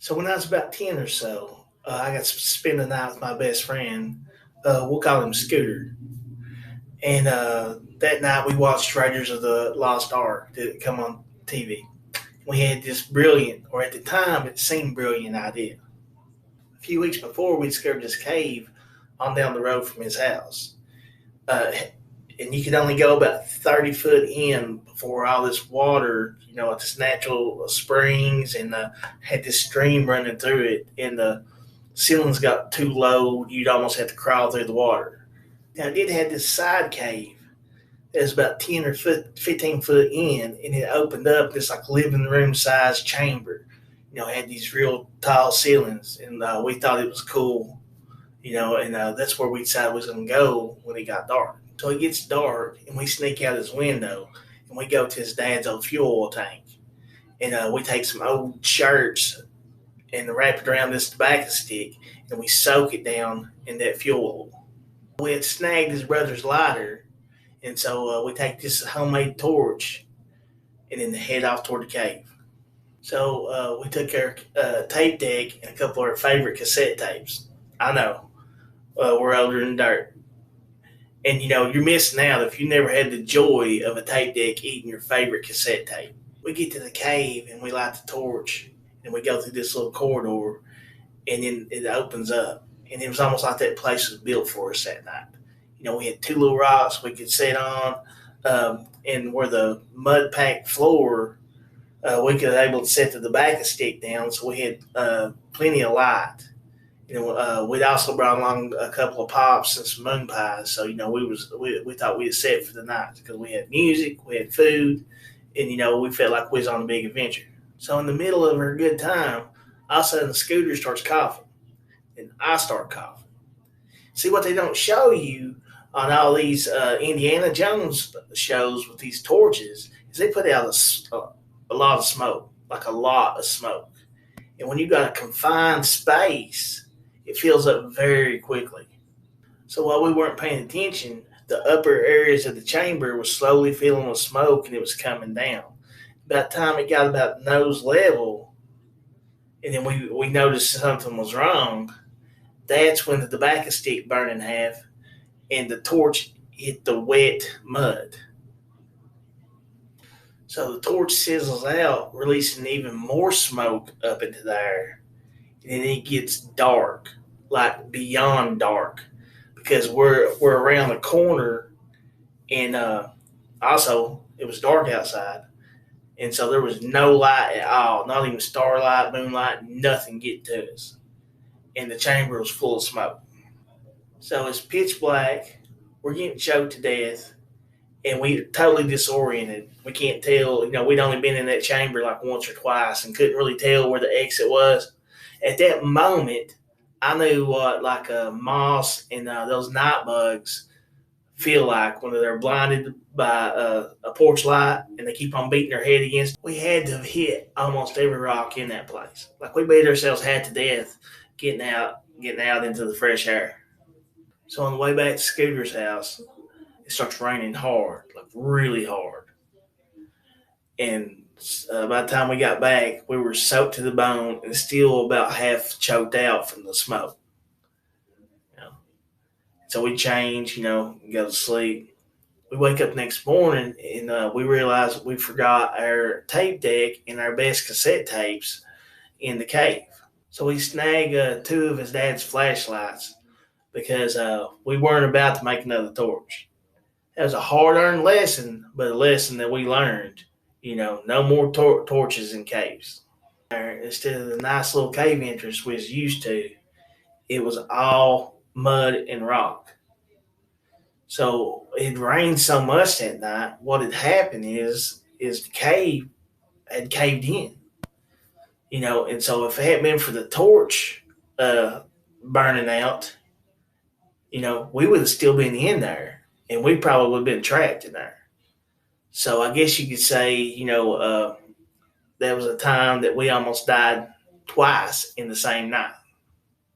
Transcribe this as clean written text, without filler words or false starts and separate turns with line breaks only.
So when I was about 10 or so, I got to spend the night with my best friend. We'll call him Scooter. And that night we watched Raiders of the Lost Ark that come on TV. We had this brilliant, or at the time it seemed brilliant idea. A few weeks before, we discovered this cave on down the road from his house. Uh, and you could only go about 30 foot in before all this water, this natural springs, and had this stream running through it, and the ceilings got too low. You'd almost have to crawl through the water. Now, it did have this side cave that was about 10 or 15 foot in, and it opened up this like living room size chamber. It had these real tall ceilings, and we thought it was cool, and that's where we decided we was going to go when it got dark. So it gets dark, and we sneak out his window, and we go to his dad's old fuel oil tank, and we take some old shirts and wrap it around this tobacco stick, and we soak it down in that fuel oil. We had snagged his brother's lighter, and so we take this homemade torch and then head off toward the cave. So we took our tape deck and a couple of our favorite cassette tapes. I know, we're older than dirt. And you're missing out if you never had the joy of a tape deck eating your favorite cassette tape. We get to the cave and we light the torch and we go through this little corridor, and then it opens up. And it was almost like that place was built for us that night. We had two little rocks we could sit on, and where the mud packed floor, we could able to set the tobacco stick down, so we had plenty of light. We'd also brought along a couple of pops and some moon pies, so we thought we had set for the night because we had music, we had food, and we felt like we was on a big adventure. So in the middle of our good time, all of a sudden the Scooter starts coughing, and I start coughing. See, what they don't show you on all these Indiana Jones shows with these torches is they put out a lot of smoke, like a lot of smoke. And when you've got a confined space, it fills up very quickly. So while we weren't paying attention, the upper areas of the chamber was slowly filling with smoke, and it was coming down. By the time it got about nose level, and then we noticed something was wrong, that's when the tobacco stick burned in half and the torch hit the wet mud. So the torch sizzles out, releasing even more smoke up into the air. And then it gets dark, like beyond dark, because we're around the corner, and also it was dark outside. And so there was no light at all, not even starlight, moonlight, nothing getting to us. And the chamber was full of smoke. So it's pitch black. We're getting choked to death, and we're totally disoriented. We can't tell. We'd only been in that chamber like once or twice and couldn't really tell where the exit was. At that moment, I knew what like a moss and those night bugs feel like when they're blinded by a porch light and they keep on beating their head against. We had to have hit almost every rock in that place. Like we beat ourselves half to death getting out into the fresh air. So on the way back to Scooter's house, it starts raining hard, like really hard. And by the time we got back, we were soaked to the bone and still about half choked out from the smoke. You know? So we change, go to sleep. We wake up next morning and we realize we forgot our tape deck and our best cassette tapes in the cave. So we snag two of his dad's flashlights because we weren't about to make another torch. That was a hard-earned lesson, but a lesson that we learned. No more torches in caves. Instead of the nice little cave entrance we was used to, it was all mud and rock. So it rained so much that night. What had happened is the cave had caved in. And so if it hadn't been for the torch burning out, we would have still been in there, and we probably would have been trapped in there. So I guess you could say, there was a time that we almost died twice in the same night.